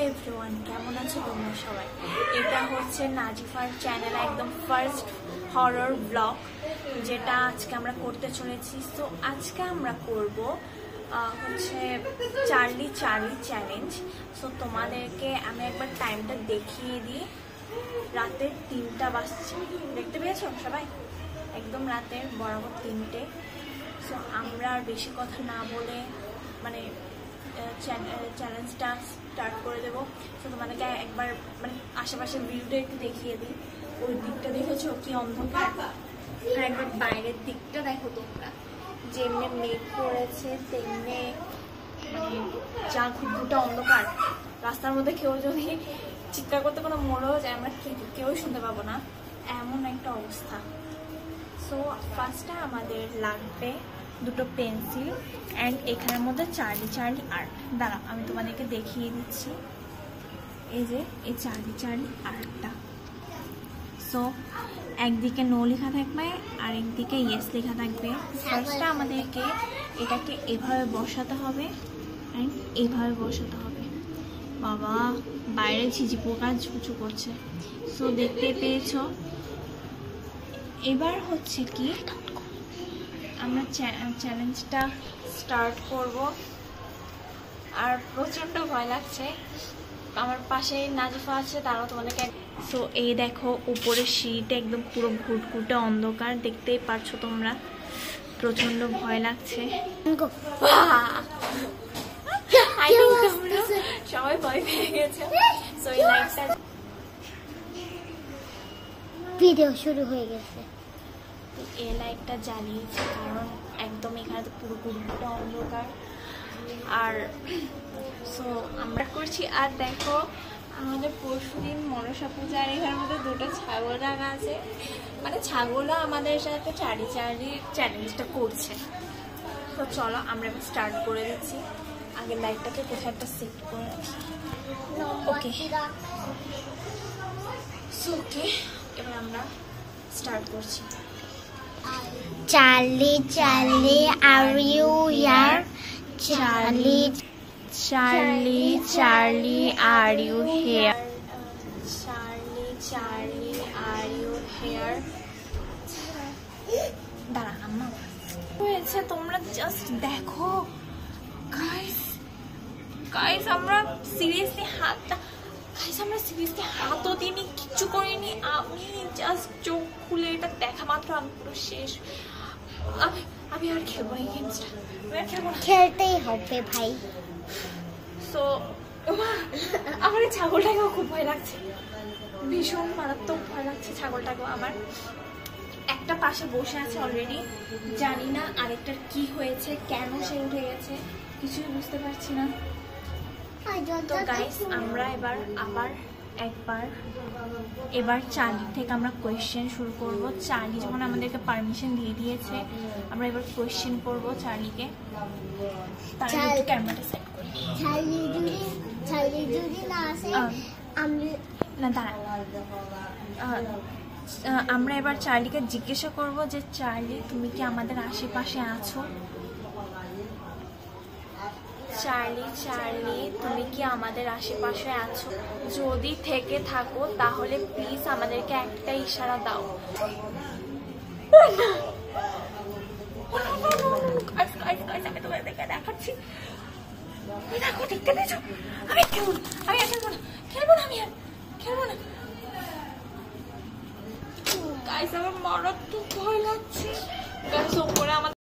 Everyone, কেমন আছো তোমরা সবাই? এটা হচ্ছে নাজিফার চ্যানেল একদম ফার্স্ট হরর ব্লগ, যেটা আজকে আমরা করতে চলেছি। তো আজকে আমরা করব হচ্ছে চার্লি চ্যালেঞ্জ। সো তোমাদেরকে আমি একবার টাইমটা দেখিয়ে দিই। রাতের 3টা বাজছে, দেখতে পেয়েছো সবাই? একদম রাতের বরাবর 3টে। সো আমরা আর বেশি কথা না বলে মানে চ্যালেঞ্জটা স্টার্ট করে দেবো। তো তোমাদেরকে একবার মানে আশেপাশের ভিউটা একটু দেখিয়ে দিই। ওই দিকটা দেখেছো কি অন্ধকার, আর একবার বাইরের দিকটা দেখো তোমরা, যেমনি মেঘ করেছে তেমনি মানে যা ঘুটঘুটা অন্ধকার। রাস্তার মধ্যে কেউ যদি চিৎকার করতে কোনো মরেও যায়, আমরা কেউই শুনতে পাবো না, এমন একটা অবস্থা। সো ফার্স্টে আমাদের লাগবে দুটো পেন্সিল অ্যান্ড এখানের মধ্যে চার্লি আর্ট। দাঁড়া আমি তোমাদেরকে দেখিয়ে দিচ্ছি। এই যে এই চার্লি আর্টটা। সো একদিকে নো লেখা থাকবে আর একদিকে ইয়েস লেখা থাকবে। ফার্স্টে আমাদেরকে এটাকে এভাবে বসাতে হবে অ্যান্ড এইভাবে বসাতে হবে। বাবা বাইরে ঝিঝি পোকা ঝুঁচু করছে। সো দেখতে পেয়েছো। এবার হচ্ছে কি আমরা চ্যালেঞ্জটা স্টার্ট করব। আর প্রচণ্ড ভয় লাগছে। আমার পাশে নাজিফা আছে, তারাও তোমাদেরকে। সো এই দেখো উপরের সিট একদম পুরো ঘুটঘুটে অন্ধকার, দেখতেই পারছো তোমরা। প্রচণ্ড ভয় লাগছে। সবাই ভয় পেয়ে গেছে। সো এই লাইটটা ভিডিও শুরু হয়ে গেছে। এই লাইটটা জ্বালিয়েছি কারণ একদম এখানে তো পুরো ঘুটঘুটে অন্ধকার। আর সো আমরা করছি। আর দেখো আমাদের পরশুদিন মনসা পূজার এখানের মধ্যে দুটো ছাগল রাখা আছে, মানে ছাগলও আমাদের সাথে চারি চ্যালেঞ্জটা করছে। তো চলো আমরা এবার স্টার্ট করে দিচ্ছি। আগের লাইটটাকে কোথাও একটা সেট করে রাখি। ওকে সো ওকে, এবার আমরা স্টার্ট করছি। Charlie, are you here? Charlie, are you here? Charlie, are you here? দাঁড়া আম্মা হয়েছে, তোমরা জাস্ট দেখো। গাইস আমরা সিরিয়াসলি হাতও দিইনি, কিচ্ছু করিনি। আমি জাস্ট চোখ খুলে এটা দেখা মাত্র আমি পুরো শেষ। আমি আর খেলবো এই গেমসটা, খেলতেই হবে ভাই। সো আমার এই ছাগলটাকেও খুব ভয় লাগছে, ভীষণ মারাত্মক ভয় লাগছে ছাগলটাকেও। আমার একটা পাশে বসে আছে অলরেডি, জানি না আরেকটার কি হয়েছে, কেন সে উঠে গেছে, কিছুই বুঝতে পারছি না। তো গাইস আমরা এবার চার্লি থেকে আমরা কোয়েশ্চেন শুরু করব। চার্লি যখন আমাদেরকে পারমিশন দিয়ে দিয়েছে, আমরা এবার কোয়েশ্চেন করব চার্লিকে। ক্যামেরাটা সেট করি। চার্লি যদি না আসে না দাঁড়া, আমরা এবার চার্লিকে জিজ্ঞাসা করব যে চার্লি তুমি কি আমাদের আশেপাশে আছো? চার্লি তুমি কি আমাদের আশেপাশে আছো? যদি থেকে থাকো তাহলে প্লিজ আমাদেরকে একটা ইশারা দাও। আমি তোমাদেরকে দেখাচ্ছি, দেখো দেখতে পেয়েছো? আমি খেলবো না। গাইস আমার মারাত্মক ভয় লাগছে। গাইস উপরে আমাদের